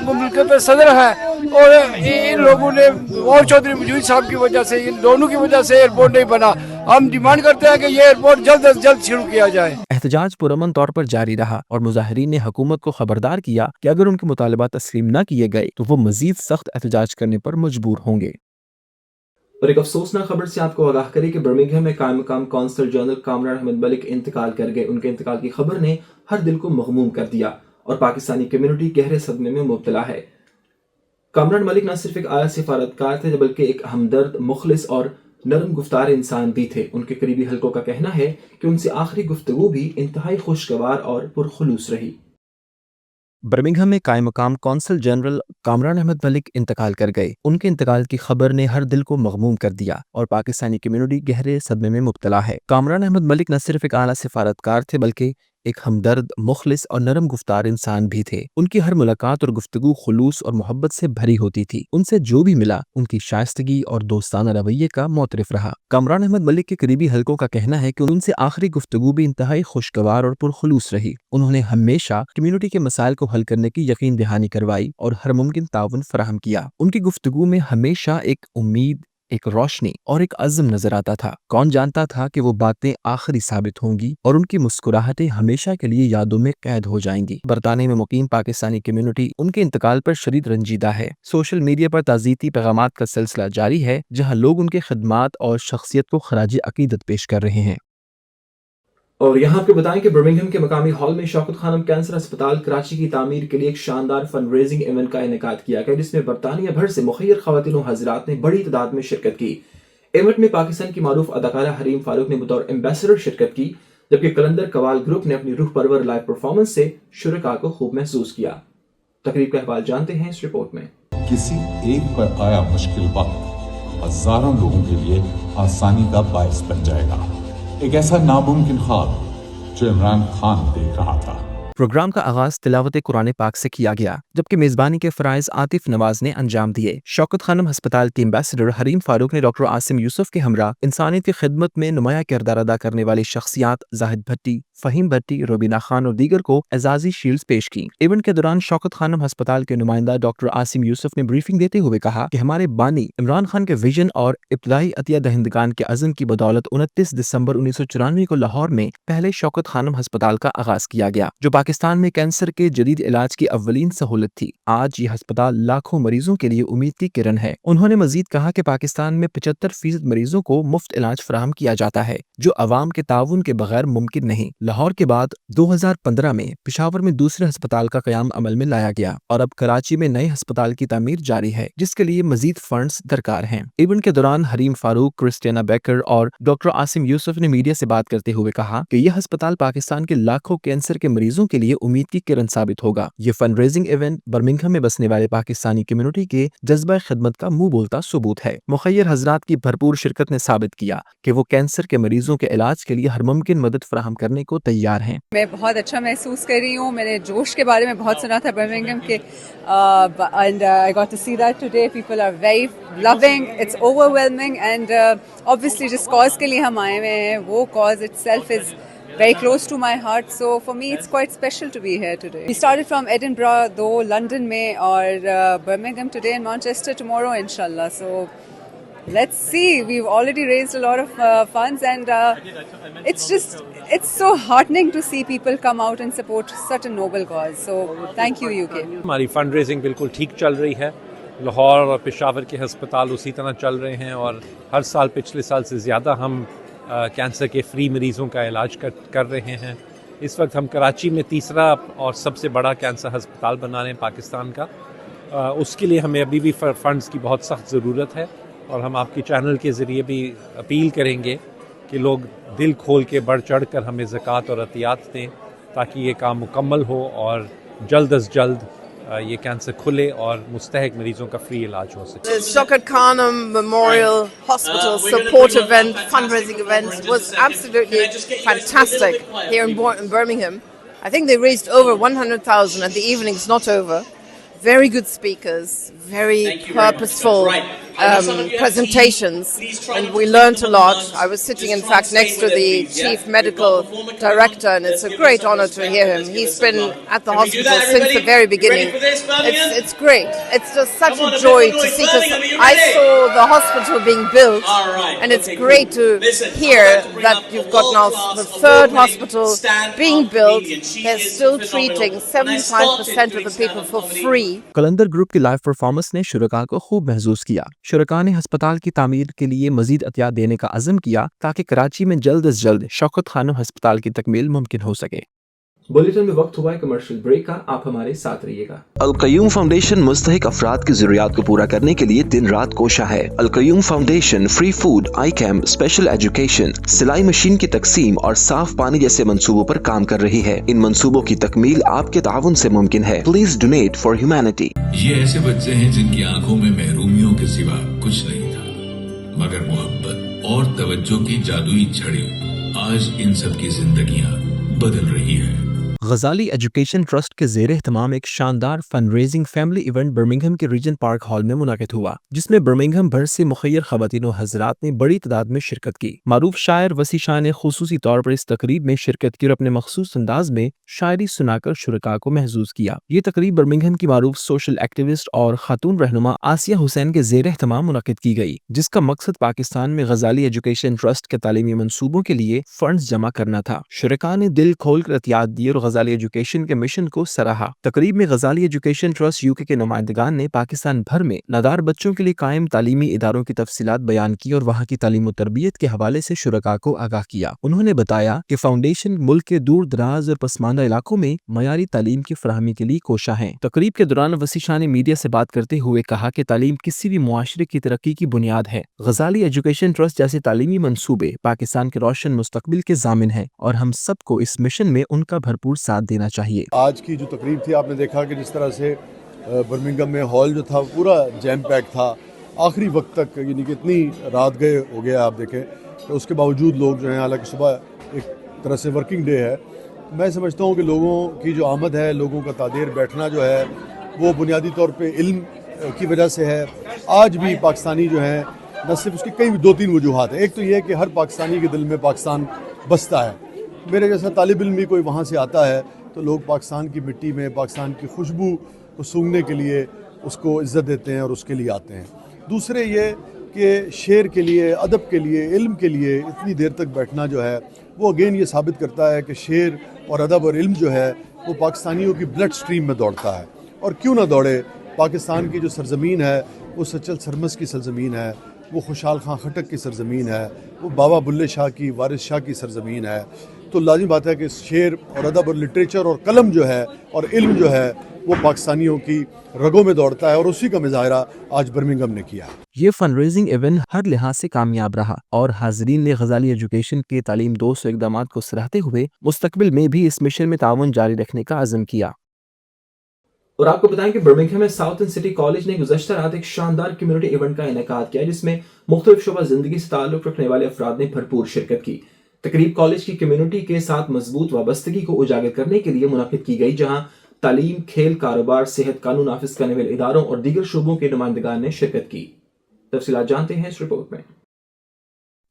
L: مملکت کا صدر ہے اور ان لوگوں نے اور چودھری موجود صاحب کی وجہ سے ان دونوں کی وجہ سے ایئرپورٹ نہیں بنا. ہم ڈیمانڈ کرتے ہیں کہ یہ ایئرپورٹ جلد از جلد شروع کیا جائے.
H: احتجاج پرامن طور پر جاری رہا اور مظاہرین نے حکومت کو خبردار کیا کہ اگر ان کے مطالبات تسلیم نہ کیے گئے تو وہ مزید سخت احتجاج کرنے پر مجبور ہوں گے. اور ایک افسوسناک خبر سے آپ کو آگاہ کرے کہ برمنگھم میں قائم مقام کونسل جنرل کامران احمد ملک انتقال کر گئے. ان کے انتقال کی خبر نے ہر دل کو مغموم کر دیا اور پاکستانی کمیونٹی گہرے صدمے میں مبتلا ہے. کامران ملک نہ صرف ایک اعلیٰ سفارتکار تھے بلکہ ایک ہمدرد، مخلص اور نرم گفتار انسان بھی تھے۔ ان کے قریبی حلقوں کا کہنا ہے کہ ان سے آخری گفتگو بھی انتہائی خوشگوار اور پرخلوص رہی۔ برمنگھم میں قائم مقام قونصل جنرل کامران احمد ملک انتقال کر گئے۔ ان کے انتقال کی خبر نے ہر دل کو مغموم کر دیا اور پاکستانی کمیونٹی گہرے صدمے میں مبتلا ہے۔ کامران احمد ملک نہ صرف ایک اعلیٰ سفارتکار تھے بلکہ ایک ہمدرد، مخلص اور نرم گفتار انسان بھی تھے۔ ان کی ہر ملاقات اور گفتگو خلوص اور محبت سے بھری ہوتی تھی۔ ان سے جو بھی ملا ان کی شائستگی اور دوستانہ رویے کا معترف رہا۔ کامران احمد ملک کے قریبی حلقوں کا کہنا ہے کہ ان سے آخری گفتگو بھی انتہائی خوشگوار اور پرخلوص رہی۔ انہوں نے ہمیشہ کمیونٹی کے مسائل کو حل کرنے کی یقین دہانی کروائی اور ہر ممکن تعاون فراہم کیا۔ ان کی گفتگو میں ہمیشہ ایک امید، ایک روشنی اور ایک عزم نظر آتا تھا۔ کون جانتا تھا کہ وہ باتیں آخری ثابت ہوں گی اور ان کی مسکراہٹیں ہمیشہ کے لیے یادوں میں قید ہو جائیں گی۔ برطانیہ میں مقیم پاکستانی کمیونٹی ان کے انتقال پر شدید رنجیدہ ہے۔ سوشل میڈیا پر تعزیتی پیغامات کا سلسلہ جاری ہے جہاں لوگ ان کے خدمات اور شخصیت کو خراج عقیدت پیش کر رہے ہیں۔ اور یہاں آپ کو بتائیں کہ برمنگھم کے مقامی ہال میں شوکت خانم کینسر اسپتال کراچی کی تعمیر کے لیے ایک شاندار فنڈ ریزنگ ایونٹ کا انعقاد کیا گیا جس میں برطانیہ بھر سے مخیر خواتین و حضرات نے بڑی تعداد میں شرکت کی۔ ایونٹ میں پاکستان کی معروف اداکارہ حریم فاروق نے بطور ایمبیسڈر شرکت کی جبکہ کلندر قوال گروپ نے اپنی روح پرور لائیو پرفارمنس سے شرکاء کو خوب محسوس کیا۔ تقریب کا احوال جانتے ہیں اس رپورٹ میں۔
M: کسی ایک پر آیا مشکل وقت ہزاروں لوگوں کے لیے آسانی کا باعث بن جائے گا۔ ایک ایسا ناممکن خواب جو عمران خان دیکھ رہا تھا۔
H: پروگرام کا آغاز تلاوت قرآن پاک سے کیا گیا جبکہ میزبانی کے فرائض عاطف نواز نے انجام دیے۔ شوکت خانم ہسپتال کے ایمبیسڈر حریم فاروق نے ڈاکٹر عاصم یوسف کے ہمراہ انسانیت کی خدمت میں نمایاں کردار ادا کرنے والی شخصیات زاہد بھٹی، فہیم بھٹی، روبینہ خان اور دیگر کو اعزازی شیلڈز پیش کی۔ ایونٹ کے دوران شوکت خانم ہسپتال کے نمائندہ ڈاکٹر عاصم یوسف نے بریفنگ دیتے ہوئے کہا کہ ہمارے بانی عمران خان کے ویژن اور ابتدائی عطیہ دہندگان کے عزم کی بدولت 29 دسمبر 1994 کو لاہور میں پہلے شوکت خانم ہسپتال کا آغاز کیا گیا جو پاکستان میں کینسر کے جدید علاج کی اولین سہولت تھی۔ آج یہ ہسپتال لاکھوں مریضوں کے لیے امید کی کرن ہے۔ انہوں نے مزید کہا کہ پاکستان میں 75% مریضوں کو مفت علاج فراہم کیا جاتا ہے جو عوام کے تعاون کے بغیر ممکن نہیں۔ لاہور کے بعد 2015 میں پشاور میں دوسرے ہسپتال کا قیام عمل میں لایا گیا اور اب کراچی میں نئے ہسپتال کی تعمیر جاری ہے جس کے لیے مزید فنڈز درکار ہیں۔ ایونٹ کے دوران حریم فاروق، کرسٹینا بیکر اور ڈاکٹر عاصم یوسف نے میڈیا سے بات کرتے ہوئے کہا کہ یہ ہسپتال پاکستان کے لاکھوں کینسر کے مریضوں کے لیے امید کی کرن ثابت ہوگا۔ یہ فنڈ ریزنگ ایونٹ برمنگھم میں بسنے والے پاکستانی کمیونٹی کے جذبہ خدمت کا منہ بولتا ثبوت ہے۔ مخیر حضرات کی بھرپور شرکت نے ثابت کیا کہ وہ کینسر کے مریضوں کے علاج کے لیے ہر ممکن مدد فراہم کرنے کو تیار ہیں۔
N: میں بہت اچھا محسوس کر رہی ہوں۔ میں نے جوش کے بارے میں بہت سنا تھا برمنگھم کے and I got to see that today. People are very loving. It's overwhelming and obviously جس cause کے لیے ہم آئے ہوئے ہیں وہ cause itself is very close to my heart. So for me it's quite special to be here today. We started from Edinburgh, though London میں اور Birmingham today and Manchester tomorrow inshallah. So let's see. We've already raised a lot of funds and it's so heartening to see people come out and support such a noble cause. So thank you UK.
O: ہماری fund raising بالکل ٹھیک چل رہی ہے۔ لاہور اور پشاور کے ہسپتال اسی طرح چل رہے ہیں اور ہر سال پچھلے سال سے زیادہ ہم کینسر کے فری مریضوں کا علاج کر رہے ہیں۔ اس وقت ہم کراچی میں تیسرا اور سب سے بڑا کینسر ہسپتال بنا رہے ہیں پاکستان کا۔ اس کے لیے ہمیں ابھی بھی فنڈز کی بہت سخت ضرورت ہے اور ہم آپ کے چینل کے ذریعے بھی اپیل کریں گے کہ لوگ دل کھول کے بڑھ چڑھ کر ہمیں زکوٰۃ اور عطیات دیں تاکہ یہ کام مکمل ہو اور جلد از جلد یہ کینسر کھلے اور مستحق مریضوں کا فری علاج ہو سکے۔
P: The Shaukat Khanum Memorial Hospital support event, fundraising event was absolutely fantastic here in Birmingham. I think they raised over 100,000 and the evening's not over. Very good speakers, very purposeful presentations, and we learnt a lot. I was sitting in fact next to the chief medical director and it's a great honor to hear him. He's been at the hospital since the very beginning. It's great. It's just such a joy to see because I saw the hospital being built and it's great to hear that you've got now the third hospital being built. They're still treating 75% of the people for free.
H: Qalandar group کی live performance نے شرکاء کو خوب محظوظ کیا۔ شرکاء نے ہسپتال کی تعمیر کے لیے مزید عطیات دینے کا عزم کیا تاکہ کراچی میں جلد از جلد شوکت خانم ہسپتال کی تکمیل ممکن ہو سکے۔ बुलेटिन में वक्त हुआ है कमर्शियल ब्रेक का, आप हमारे साथ रहिएगा।
A: अल-क़य्यूम फाउंडेशन मुस्तहिक अफराद की ज़रूरियात को पूरा करने के लिए दिन रात कोशा है। अल-क़य्यूम फाउंडेशन फ्री फूड, आई कैम्प, स्पेशल एजुकेशन, सिलाई मशीन की तकसीम और साफ पानी जैसे मंसूबों पर काम कर रही है। इन मंसूबों की तकमील आपके ताउन से मुमकिन है। Please donate for humanity.
Q: ये ऐसे बच्चे हैं जिनकी आंखों में महरूमियों के सिवा कुछ नहीं था, मगर मोहब्बत और तवज्जो की जादुई छड़ी आज इन सब की जिंदगियां बदल रही है।
H: गजाली एजुकेशन ट्रस्ट के ज़ेर एहतमाम एक शानदार fund raising family event Birmingham के रीजन पार्क हॉल में मुनाकिद हुआ, जिसमें बर्मिंघम भर से मुखय्यर ख़वातीन व हज़रात ने बड़ी तादाद में शिरकत की। मारूफ शायर वसी शाह ने खुसूसी तौर पर इस तकरीब में शिरकत की और अपने मखसूस अंदाज में शायरी सुनाकर शुरका को महजूज किया। ये तकरीब बर्मिंघम की मारूफ सोशल एक्टिविस्ट और खातून रहनुमा आसिया हुसैन के ज़ेर एहतमाम मुनाकिद की गई, जिसका मकसद पाकिस्तान में गजाली एजुकेशन ट्रस्ट के तालीमी मनसूबों के लिए फंड्स जमा करना था। शुरका ने दिल खोल कर एहतियात दी और गजाली एजुकेशन के मिशन को सराहा। तकरीब में गजाली एजुकेशन ट्रस्ट यूके के नुमाइंदगान ने पाकिस्तान भर में नादार बच्चों के लिए कायम तालीमी इदारों की तफसीलात बयान की और वहाँ की तालीम और तरबियत के हवाले से शुरका को आगाह किया। उन्होंने बताया कि फाउंडेशन मुल्क के दूर दराज और पसमानदा इलाकों में मयारी तालीम की फराहमी के लिए कोशा है। तकरीब के दौरान वसी शाह ने मीडिया से बात करते हुए कहा कि तालीम किसी भी मुआशरे की तरक्की की बुनियाद है। गजाली एजुकेशन ट्रस्ट जैसे तालीमी मंसूबे पाकिस्तान के रोशन मुस्तकबिल के जामिन है और हम सबको इस मिशन में उनका भरपूर साथ देना चाहिए।
R: आज की जो तकरीब थी, आपने देखा कि जिस तरह से बर्मिंघम में हॉल जो था पूरा जैम पैक था आखिरी वक्त तक, यानी कि इतनी रात गए हो गया आप देखें, तो उसके बावजूद लोग जो हैं, हालांकि सुबह एक तरह से वर्किंग डे है, मैं समझता हूँ कि लोगों की जो आमद है, लोगों का तादेर बैठना जो है वो बुनियादी तौर पे इल्म की वजह से है। आज भी पाकिस्तानी जो है, न सिर्फ उसकी कई 2-3 वजूहात हैं। एक तो ये है कि हर पाकिस्तानी के दिल में पाकिस्तान बसता है। मेरे जैसा तालिब इल्म भी कोई वहाँ से आता है तो लोग पाकिस्तान की मिट्टी में पाकिस्तान की खुशबू को सूंघने के लिए उसको इज़्ज़त देते हैं और उसके लिए आते हैं। दूसरे ये कि शेर के लिए, अदब के लिए, इल्म के लिए इतनी देर तक बैठना जो है वो अगेन ये साबित करता है कि शेर और अदब और इल्म जो है वो पाकिस्तानियों की ब्लड स्ट्रीम में दौड़ता है। और क्यों ना दौड़े, पाकिस्तान की जो सरजमीन है वो सचल सरमस की सरजमीन है, वो खुशहाल खां खटक की सरजमीन है, वो बाबा बुल्ले शाह की, वारिस शाह की सरजमीन है। तो लाजिम बात है कि शेर और अदब और लिटरेचर और कलम जो है और इल्म जो है वो पाकिस्तानियों की रगों में दौड़ता है और उसी का मुजाहरा आज बर्मिंघम ने किया।
H: ये फंड रेजिंग इवेंट हर लिहाज से कामयाब रहा और हाजरीन ने गजाली एजुकेशन के तालीम दोस्त इकदामात को सराहते हुए मुस्तकबिल में भी इस मिशन में ताउन जारी रखने का अज़म किया। और आपको बताएं कि बर्मिंघम में साउथर्न सिटी कॉलेज ने गुज़श्ता रात एक शानदार कम्युनिटी इवेंट का इनेकाद किया, जिसमें मुख्तलिफ शुबा जिंदगी से ताल्लुक़ रखने वाले अफराद ने भरपूर शिरकत की। तकरीब कॉलेज की कम्युनिटी के साथ मजबूत वाबस्तगी को उजागर करने के लिए मुनाकिद की गई, जहां तालीम, खेल, कारोबार, सेहत, कानून नाफिज करने वाले इदारों और दीगर शोबों के नुमाइंदगान ने शिरकत की। तफसीलात जानते हैं इस रिपोर्ट में।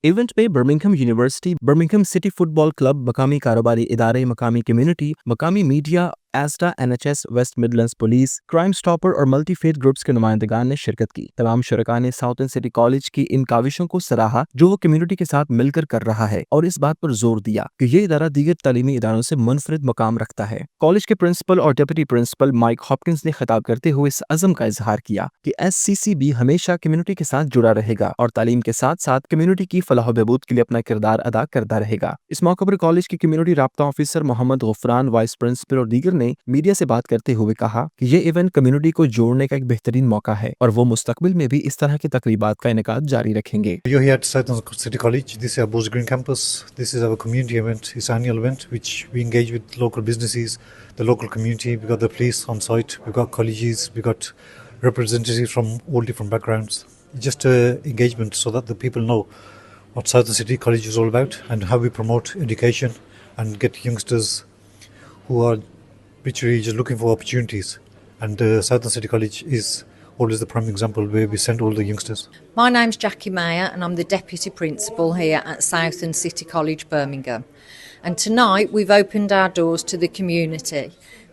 H: इवेंट में Birmingham University, Birmingham City football club, मकामी कारोबारी इदारे, मकामी कम्युनिटी, मकामी मीडिया, एस्टा, NHS, West Midlands police, crime stopper और मल्टी फेथ ग्रुप्स के नुमाइंदगान ने शिरकत की। तमाम शुरका ने साउथर्न सिटी कॉलेज की इन काविशों को सराहा जो वो कम्युनिटी के साथ मिलकर कर रहा है और इस बात पर जोर दिया कि ये इदारा दीगर तालीमी इदारों से मुनफरिद मकाम रखता है। कॉलेज के प्रिंसिपल और डिप्टी प्रिंसिपल माइक हॉपकिंस ने खिताब करते हुए इस अज़म का इजहार किया कि SCCB हमेशा कम्युनिटी के साथ जुड़ा रहेगा और तालीम के साथ साथ कम्युनिटी की फलाह बहबूद के लिए अपना किरदार अदा करता रहेगा। इस मौके पर कॉलेज के कम्युनिटी राब्ता officer Mohammad Gufran, vice principal और दीगर ने मीडिया से बात करते हुए कहा कि ये इवेंट कम्युनिटी को जोड़ने का एक बेहतरीन मौका है और वो मुस्तकबिल में भी इस तरह की तकरीबात का इनेकाद जारी रखेंगे।
S: You're here at Southern City College. This is our Bose Green campus. This is our community event. It's an annual event which we engage with local businesses, the local community. We've got the police on site. We've got colleges. We've got representatives from all different backgrounds. Just engagement so that the people know what Southern City College is all about and how we promote education and get youngsters who are literally just looking for opportunities. And Southern City College is always the prime example where we send all the youngsters.
T: My name's Jackie Mayer and I'm the Deputy Principal here at Southern City College, Birmingham. And tonight we've opened our doors to the community.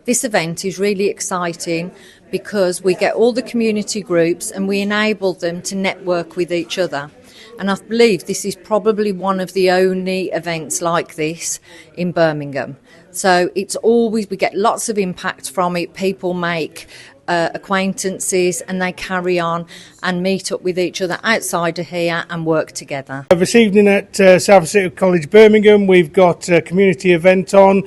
T: This event is really exciting because we get all the community groups and we enable them to network with each other. And I believe this is probably one of the only events like this in Birmingham. So it's always, we get lots of impact from it. People make acquaintances, and they carry on and meet up with each other outside of here and work together.
U: This evening at South City College Birmingham, we've got a community event on.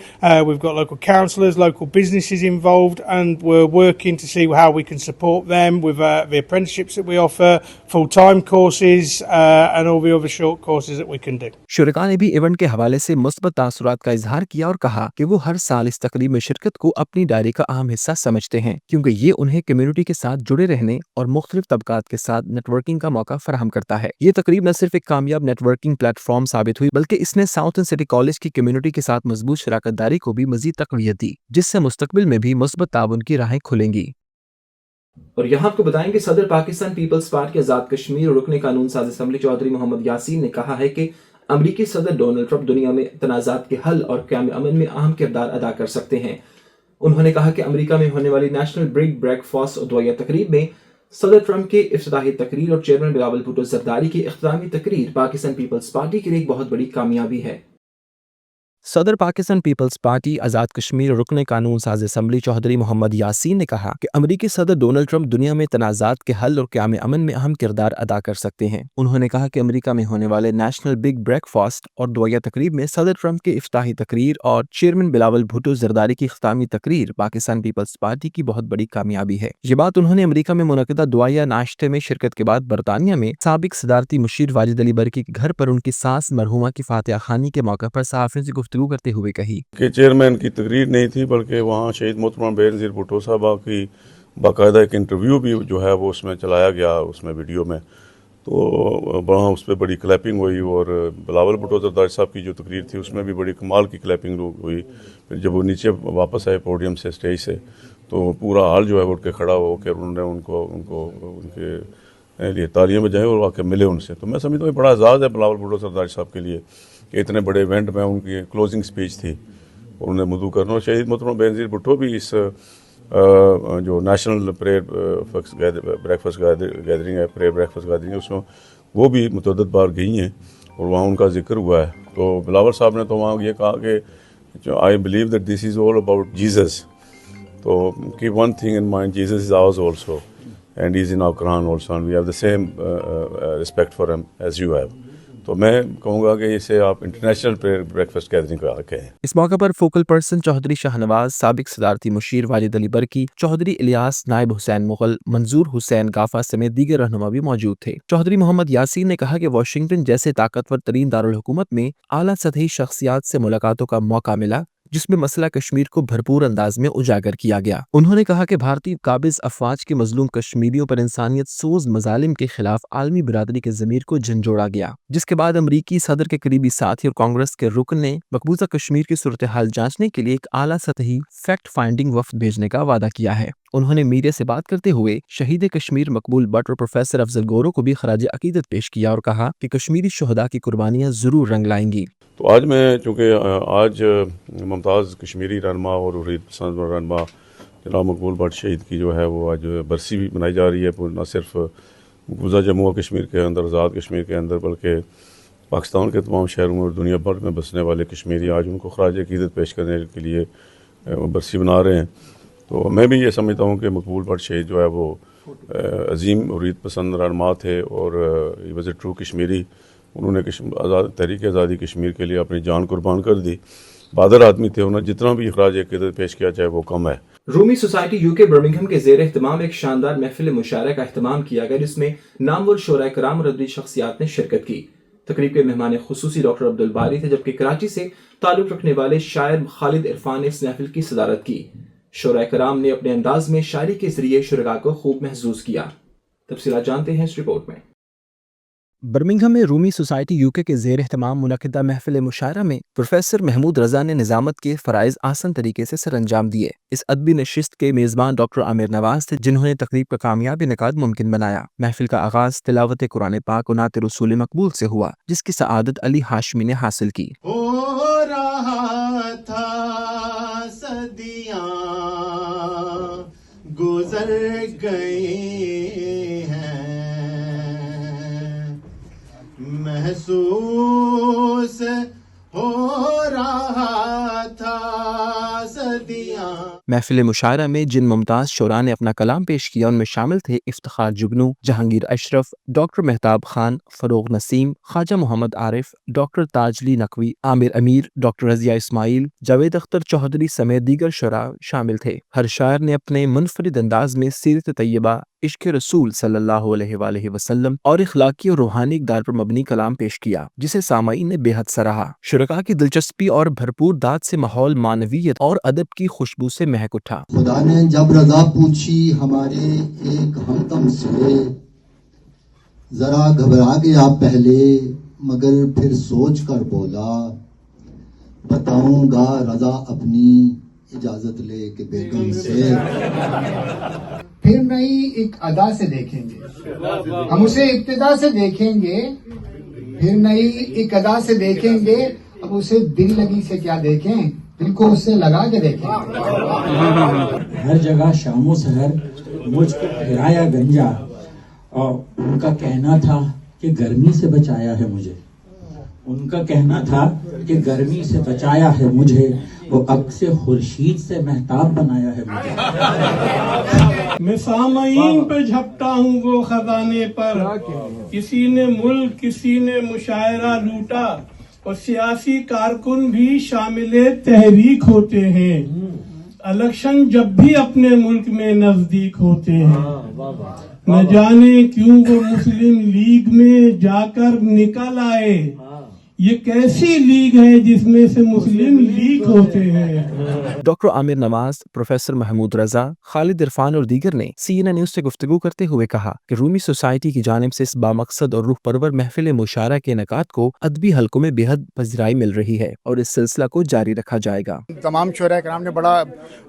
U: We've got local councillors, local businesses involved, and we're working to see how we can support them with the apprenticeships that we offer, full-time courses, and all the other short courses that we can do.
H: शुरका ने भी event के हवाले से मुस्बत तासुरात का इजहार किया और कहा कि वो हर साल इस तकरीब में शिरकत को अपनी डायरी का अहम हिस्सा समझते हैं, क्योंकि ये उन्हें कम्युनिटी के साथ जुड़े रहने और मुख्तलिफ तबकात के साथ नेटवर्किंग का मौका फराहम करता है। ये तकरीब न सिर्फ एक कामयाब नेटवर्किंग प्लेटफॉर्म साबित हुई, बल्कि इसने साउथर्न सिटी कॉलेज की कम्युनिटी के साथ मजबूत शराकतदारी को भी मजीद तकवीत दी, जिससे मुस्तकबिल में भी मुस्बत ताउन की राहें खुलेंगी।
A: और यहाँ आपको बताएं कि सदर पाकिस्तान पीपल्स पार्टी आजाद कश्मीर और रुकने कानून साज असम्बली चौधरी मोहम्मद यासीन ने कहा है कि अमरीकी सदर डोनाल्ड ट्रंप दुनिया में तनाज़ात के हल और क़याम अमन में अहम किरदार अदा कर सकते हैं। उन्होंने कहा कि अमेरिका में होने वाली नेशनल बिग ब्रेकफास्ट और दुआया तकरीब में सदर ट्रंप के इफ्तिताही तकरीर और चेयरमैन बिलावल भुट्टो जरदारी की इख्तितामी तकरीर पाकिस्तान पीपल्स पार्टी के लिए एक बहुत बड़ी कामयाबी है।
H: सदर पाकिस्तान पीपल्स पार्टी आज़ाद कश्मीर रुकन कानून साज असम्बली चौधरी मोहम्मद यासीन ने कहा कि अमरीकी सदर डोनाल्ड ट्रंप दुनिया में तनाज़ात के हल और क़याम अमन में अहम किरदार अदा कर सकते हैं। उन्होंने कहा कि अमरीका में होने वाले नेशनल बिग ब्रेकफास्ट और दुआया तकरीब में सदर ट्रंप के इफ्तिताही तकरीर और चेयरमैन बिलावल भुट्टो जरदारी की इख्तितामी तकरीर पाकिस्तान पीपल्स पार्टी की बहुत बड़ी कामयाबी है। ये बात उन्होंने अमरीका में मुनक़दा दुआया नाश्ते में शिरकत के बाद बरतानिया में साबिक सदारती मुशीर वाजिद अली बरकी के घर पर उनकी सास मरहुमा की फातिहा खानी के मौके पर सहाफ़ियों से गुफ्तगू करते हुए कही
V: कि चेयरमैन की तकरीर नहीं थी, बल्कि वहाँ शहीद मोहतरमा बेनज़ीर भुट्टो साहबा की बाकायदा एक इंटरव्यू भी जो है वो उसमें चलाया गया, उसमें वीडियो में, तो वहाँ उस पर बड़ी क्लैपिंग हुई। और बिलावल भुट्टो जरदारी साहब की जो तकरीर थी उसमें भी बड़ी कमाल की क्लैपिंग हुई। फिर जब वो नीचे वापस आए पोडियम से, स्टेज से, तो पूरा हाल जो है वो उठ के खड़ा हो कर उन्होंने उनके लिए तालियां बजाएं और आके मिले उनसे। तो मैं समझता हूँ बड़ा एजाज़ है बिलावल भुट्टो जरदारी साहब के लिए कि इतने बड़े इवेंट में उनकी क्लोजिंग स्पीच थी और उन्हें मदू करना। और शहीद मोहतरमा बेनज़ीर भुट्टो भी इस जो नेशनल प्रेयर ब्रेकफास्ट गैदरिंग है, प्रेयर ब्रेकफास्ट गैदरिंग है, उसमें वो भी मुतअद्दिद बार गई हैं और वहाँ उनका जिक्र हुआ है। तो बिलावल साहब ने तो वहाँ ये कहा कि I believe that this is all about Jesus. तो keep one thing in mind, Jesus is ours also and he is in our Quran also, and we have the same respect for him as you have. तो मैं कहूँगा कि इसे आप international breakfast gathering का कहें।
H: इस मौके पर फोकल पर्सन चौधरी शाहनवाज, साबिक सदारती मुशीर वाजिद अली बरकी, चौधरी इलियास, नायब हुसैन मुगल, मंजूर हुसैन गाफा समेत दीगर रहनुमा भी मौजूद थे। चौधरी मोहम्मद यासीन ने कहा कि वाशिंगटन जैसे ताकतवर तरीन दारुल हुकूमत में आला सतही शख्सियात से मुलाकातों का मौका मिला, जिसमें मसला कश्मीर को भरपूर अंदाज में उजागर किया गया। उन्होंने कहा कि भारतीय काबिज अफवाज के मजलूम कश्मीरियों पर इंसानियत सोज मजालिम के खिलाफ आलमी बिरादरी के ज़मीर को झंझोड़ा गया, जिसके बाद अमरीकी सदर के करीबी साथी और कांग्रेस के रुकन ने मकबूजा कश्मीर की सूरत हाल जांचने के लिए एक आला सतही फैक्ट फाइंडिंग वफ्द भेजने का वादा किया है। उन्होंने मीडिया से बात करते हुए शहीद कश्मीर मकबूल भट्ट और प्रोफेसर अफजल गोरो को भी खराज अकीदत पेश किया और कहा कि कश्मीरी शहदा की कुर्बानियां जरूर रंग लाएंगी।
V: तो आज मैं चूँकि आज मुमताज़ कश्मीरी रहनुमा और हुर्रियत पसंद रहनुमा जनाब मकबूल भट्ट शहीद की जो है वो आज बरसी भी मनाई जा रही है, न सिर्फ मकबूजा जम्मू और कश्मीर के अंदर, आज़ाद कश्मीर के अंदर, बल्कि पाकिस्तान के तमाम शहरों में और दुनिया भर में बसने वाले कश्मीरी आज उनको खराज अकीदत पेश करने के लिए बरसी बना रहे हैं। तो मैं भी ये समझता हूँ कि मकबूल भट्ट शहीद जो है वो अजीम हुर्रियत पसंद रहनुमा थे और he was a true Kashmiri. उन्होंने तहरीक आज़ादी कश्मीर के लिए अपनी जान कुर्बान कर दी। बहादुर आदमी थे, उन्हें जितना भी अखराज अकीदत पेश किया जाए वो कम है।
A: रूमी सोसाइटी यूके बर्मिंघम के ज़ेर एहतमाम एक शानदार महफिल मुशायरा का एहतमाम किया गया, जिसमें नामवर शोराए कराम और अदबी शख्सियात ने शिरकत की। तकरीब के मेहमान खुसूसी डॉक्टर अब्दुल बारी थे, जबकि कराची से ताल्लुक़ रखने वाले शायर खालिद इरफान ने इस महफिल की सदारत की। शोराए कराम ने अपने अंदाज में शायरी के जरिए शुरगा को खूब महसूस किया। तफसीलात जानते हैं इस रिपोर्ट में।
H: बर्मिंघम में रूमी सोसाइटी यूके के ज़ेर एहतमाम मुनक़िदा महफिल मुशायरा में प्रोफेसर महमूद रज़ा ने निज़ामत के फ़राइज़ आसान तरीके से सर अंजाम दिए। इस अदबी नशिस्त के मेज़बान डॉक्टर आमिर नवाज थे, जिन्होंने तकरीब का कामयाब इनेकाद मुमकिन बनाया। महफिल का आगाज़ तिलावत कुरान पाक और नात रसूल मकबूल से हुआ, जिसकी सआदत अली हाशमी ने हासिल की।
W: हो रहा था सदियां गुजर गई हैं, महसूस हो रहा था सदियां।
H: महफिल मुशायरा में जिन मुमताज़ शोरा ने अपना कलाम पेश किया उनमें शामिल थे इफ्तिखार जुगनू, जहांगीर अशरफ, डॉक्टर मेहताब खान, फरोग नसीम, ख्वाजा मोहम्मद आरिफ, डॉक्टर ताजली नकवी, आमिर अमीर, डॉक्टर रजिया इस्माइल, जावेद अख्तर चौधरी समेत दीगर शोरा शामिल थे। हर शायर ने अपने मुनफरिद अंदाज में सीरत तैयबा, इश्क रसूल सल्लल्लाहु अलैहि वसल्लम और इखलाकी और रूहानी इक़दार पर मबनी कलाम पेश किया, जिसे सामाईन ने बेहद सराहा। शुरका की दिलचस्पी और भरपूर दाद से माहौल मानवियत और अदब की खुशबू से महक उठा।
B: खुदा ने जब रजा पूछी हमारे एक हमदम से, जरा घबरा गया पहले मगर फिर सोच कर बोला, बताऊंगा रजा अपनी इजाजत ले के बेगम से।
C: फिर नई एक अदा से देखेंगे, हम उसे इब्तिदा से देखेंगे, फिर नई एक अदा से देखेंगे, अब उसे दिल लगी से क्या देखें, दिल को उससे लगा के देखें।
D: हर जगह शामो सहर मुझको फिराया गंजा, और उनका कहना था कि गर्मी से बचाया है मुझे, उनका कहना था कि गर्मी से बचाया है मुझे, वो अक्स खुर्शीद से महताब बनाया है मुझे।
U: मैं सामाईन पे झपटा हूँ वो खजाने पर, किसी ने मुल्क किसी ने मुशायरा लूटा, और सियासी कारकुन भी शामिल तहरीक होते हैं, इलेक्शन जब भी अपने मुल्क में नजदीक होते हैं। न जाने क्यों वो मुस्लिम लीग में जाकर निकल आए, ये कैसी लीग है जिसमें से मुस्लिम लीग होते हैं।
H: डॉक्टर आमिर नवाज, प्रोफेसर महमूद रजा, खालिद इरफान और दीगर ने CNN न्यूज़ से गुफ्तगू करते हुए कहा कि रूमी सोसाइटी की जानिब से इस बामकसद और रूह परवर महफिल मुशायरा के इनेकाद को अदबी हलकों में बेहद पज़िराई मिल रही है और इस सिलसिला को जारी रखा जाएगा।
C: तमाम शोरा कराम ने बड़ा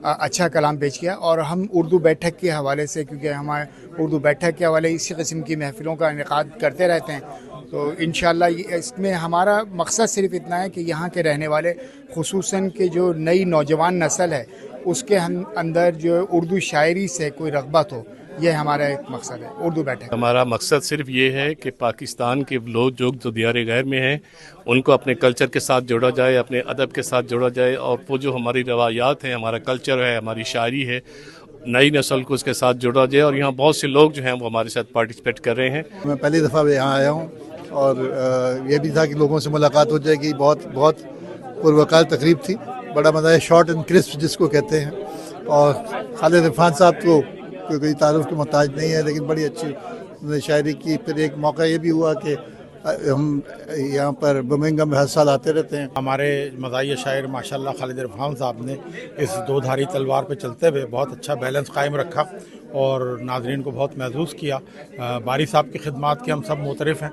C: अच्छा कलाम पेश किया, और हम उर्दू बैठक के हवाले से, क्योंकि हमारे उर्दू बैठक के हवाले इसी किस्म की महफिलों का इनेकाद करते रहते हैं, तो इंशाअल्लाह इसमें हमारा मकसद सिर्फ इतना है कि यहाँ के रहने वाले खुसूसन के जो नई नौजवान नस्ल है उसके अंदर जो उर्दू शायरी से कोई रग़बत हो, ये हमारा एक मकसद है उर्दू बैठक।
X: हमारा मकसद सिर्फ ये है कि पाकिस्तान के लोग जो दियारे गैर में हैं उनको अपने कल्चर के साथ जोड़ा जाए, अपने अदब के साथ जोड़ा जाए, और वो जो हमारी रवायात हैं, हमारा कल्चर है, हमारी शायरी है, नई नस्ल को उसके साथ जोड़ा जाए। और यहाँ बहुत से लोग जो हैं वो हमारे साथ पार्टिसिपेट कर रहे हैं।
R: मैं पहली दफ़ा यहाँ आया हूँ, और ये भी था कि लोगों से मुलाकात हो जाएगी। बहुत पुरवकार तकरीब थी, बड़ा मज़ा है, शॉर्ट एंड क्रिस्प जिसको कहते हैं। और खालिद इरफान साहब तो कोई तारुफ के मोहताज नहीं है, लेकिन बड़ी अच्छी शायरी की। फिर एक मौका ये भी हुआ कि हम यहाँ पर बर्मिंघम में हर साल आते रहते हैं।
Y: हमारे मज़ाहिर शायर माशाल्लाह खालिद इरफान साहब ने इस दो धारी तलवार पे चलते हुए बहुत अच्छा बैलेंस कायम रखा और नाजरीन को बहुत महसूस किया। बारी साहब की खिदमात के हम सब मुतरफ़ हैं।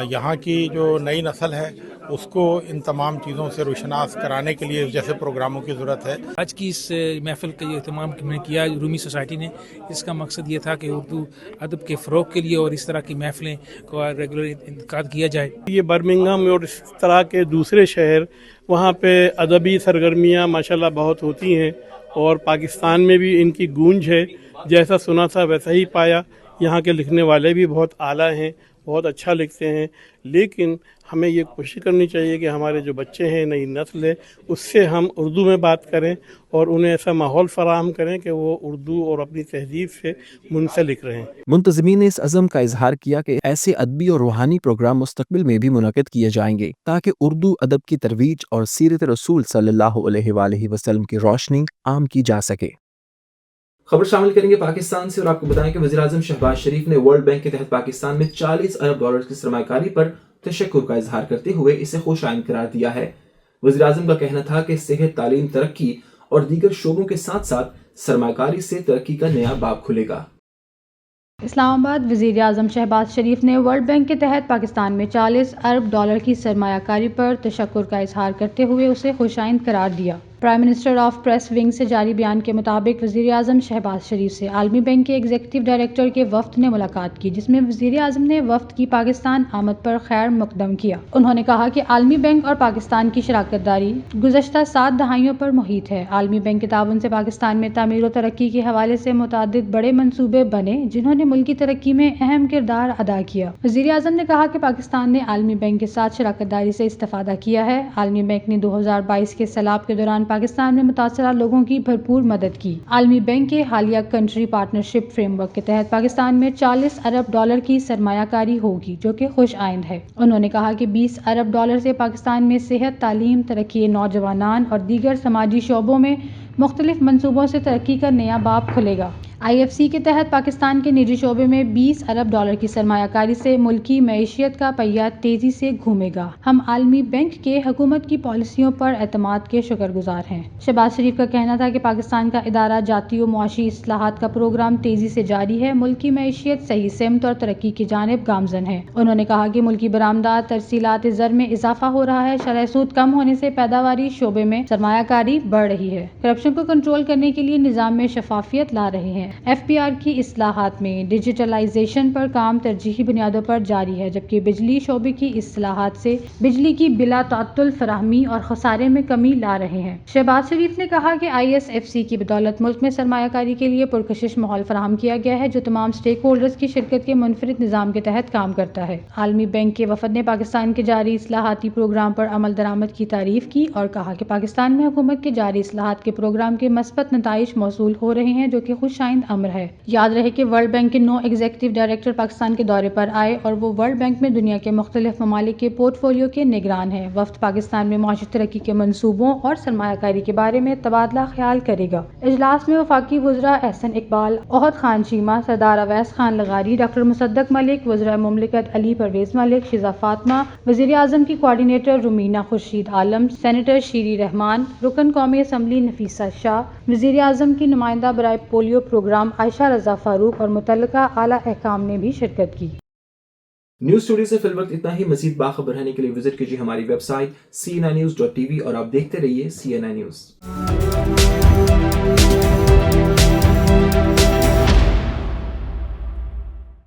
Y: यहाँ की जो नई नस्ल है उसको इन तमाम चीज़ों से रोशनास कराने के लिए जैसे प्रोग्रामों की ज़रूरत है।
Z: आज की इस महफिल का ये इत्माम हमने किया रूमी सोसाइटी ने, इसका मकसद ये था कि उर्दू अदब के फ़रोग़ के लिए और इस तरह की महफिलें को रेगुलर इनकाद किया जाए।
U: ये बर्मिंघम और इस तरह के दूसरे शहर, वहाँ पे अदबी सरगर्मियाँ माशाल्लाह बहुत होती हैं, और पाकिस्तान में भी इनकी गूंज है। जैसा सुना था वैसा ही पाया। यहाँ के लिखने वाले भी बहुत आला हैं, बहुत अच्छा लिखते हैं, लेकिन हमें ये कोशिश करनी चाहिए कि हमारे जो बच्चे हैं, नई नस्ल है, उससे हम उर्दू में बात करें और उन्हें ऐसा माहौल फराहम करें कि वो उर्दू और अपनी तहजीब से मुंसलिक रहें।
H: मुंतज़मीन ने इस अज़म का इजहार किया कि ऐसे अदबी और रूहानी प्रोग्राम मुस्तक़बिल में भी मुनक़िद किए जाएंगे ताकि उर्दू अदब की तरवीज और सीरत रसूल सल्लल्लाहु अलैहि वसल्लम की रोशनी आम की जा सके। खबर शामिल करेंगे पाकिस्तान से और आपको बताएं कि वज़ीर-ए-आज़म शहबाज शरीफ ने वर्ल्ड बैंक के तहत पाकिस्तान में $40 अरब की सरमायाकारी पर तशक्कुर का इजहार करते हुए इसे खुशाइन करार दिया है। वज़ीर-ए-आज़म का कहना था कि सेहत, तालीम, तरक्की और दीगर शोबों के साथ साथ सरमायाकारी से तरक्की का नया बाब खुलेगा।
G: इस्लामाबाद वज़ीर आज़म शहबाज शरीफ ने वर्ल्ड बैंक के तहत पाकिस्तान में $40 अरब की सरमायाकारी पर तशक्कुर का इजहार करते हुए उसे खुशाइन करार दिया। Prime minister of press wing से जारी बयान के मुताबिक वज़ीर आज़म शहबाज शरीफ से आलमी बैंक के एग्जीक्यूटिव डायरेक्टर के वफ्द ने मुलाकात की, जिसमें वज़ीर आज़म ने वफ्द की पाकिस्तान आमद पर खैर मुकदम किया। उन्होंने कहा कि आलमी बैंक और पाकिस्तान की शराकत दारी गुज़श्ता 7 दहाइयों पर मुहित है। आलमी बैंक के ताउन से पाकिस्तान में तामीर और तरक्की के हवाले से मुतअद्दिद बड़े मनसूबे बने, जिन्होंने मुल्की तरक्की में अहम किरदार अदा किया। वज़ीर आज़म ने कहा कि पाकिस्तान ने आलमी बैंक के साथ शराकत दारी से इस्तेफादा किया है। आलमी बैंक ने 2022 के सैलाब के दौरान पाकिस्तान में मुतासरा लोगों की भरपूर मदद की। आलमी बैंक के हालिया कंट्री पार्टनरशिप फ्रेमवर्क के तहत पाकिस्तान में $40 अरब की सरमायाकारी होगी, जो कि खुश आइंद है। उन्होंने कहा कि $20 अरब से पाकिस्तान में सेहत, तालीम, तरक्की नौजवानान और दीगर समाजी शोबों में मुख्तलिफ मंसूबों से तरक्की का नया बाब खुलेगा। IFC के तहत पाकिस्तान के निजी शोबे में $20 अरब की सरमायाकारी से मुल्की मईशियत का पहिया तेजी से घूमेगा। हम आलमी बैंक के हुकूमत की पॉलिसियों पर एतमाद के शुक्रगुजार हैं। शहबाज शरीफ का कहना था कि पाकिस्तान का इदारा जाती व मुआशी इस्लाहात का प्रोग्राम तेजी से जारी है। मुल्की मईशियत सही सिमत और तरक्की की जानिब गामजन है। उन्होंने कहा कि मुल्की बरामदात, तरसीलात ज़र में इजाफा हो रहा है। शरह सूद कम होने से पैदावारी शोबे में सरमायाकारी बढ़ रही है। करप्शन को कंट्रोल करने के लिए निज़ाम में शफाफियत ला रहे हैं। FPR की इस्लाहात में डिजिटलाइजेशन पर काम तरजीही बुनियादों पर जारी है, जबकि बिजली शोबे की इस्लाहात से बिजली की बिला तातुल फराहमी और खसारे में कमी ला रहे हैं। शहबाज शरीफ ने कहा कि ISFC की बदौलत मुल्क में सरमायाकारी के लिए पुरकशिश माहौल फराहम किया गया है, जो तमाम स्टेक होल्डर्स की शिरकत के मुनफरिद निज़ाम के तहत काम करता है। आलमी बैंक के वफद ने पाकिस्तान के जारी इस्लाहाती प्रोग्राम पर अमल दरामद की तारीफ की और कहा कि पाकिस्तान में हुकूमत के जारी इस्लाहात के प्रोग्राम के मस्बत नताइज मौसूल हो रहे हैं, जो कि खुशाइंद अमर है। याद रहे कि वर्ल्ड बैंक के 9 एग्जीक्यूटिव डायरेक्टर पाकिस्तान के दौरे पर आए और वो वर्ल्ड बैंक में दुनिया के मुख्तलिफ ममालिक के पोर्टफोलियो के निगरान है। वफ्द पाकिस्तान में मुआशी तरक्की के मंसूबों और सरमायाकारी के बारे में तबादला ख्याल करेगा। इजलास में वफाकी वज़रा एहसन इकबाल, ओहद खान चीमा, सरदार अवैस खान लगारी, डॉक्टर मुसद्दक मलिक, वज़रा मुमलिकत अली परवेज मलिक, शिजा फातिमा, वज़ीर आज़म की कोऑर्डिनेटर रुमीना खुर्शीद आलम, सेनेटर शीरी रहमान, रुकन कौमी असम्बली नफीसा शाह, वज़ीर आज़म की नुमाइंदा बराए पोलियो प्रोग्राम आयशा रजा फारूक और मुतल्लिका आला अहकाम ने भी शिरकत की।
H: न्यूज़ स्टूडियो से फिल वक्त इतना ही। मज़ीद बाखबर रहने के लिए विजिट कीजिए हमारी वेबसाइट cnnews.tv और आप देखते रहिए CNN न्यूज़।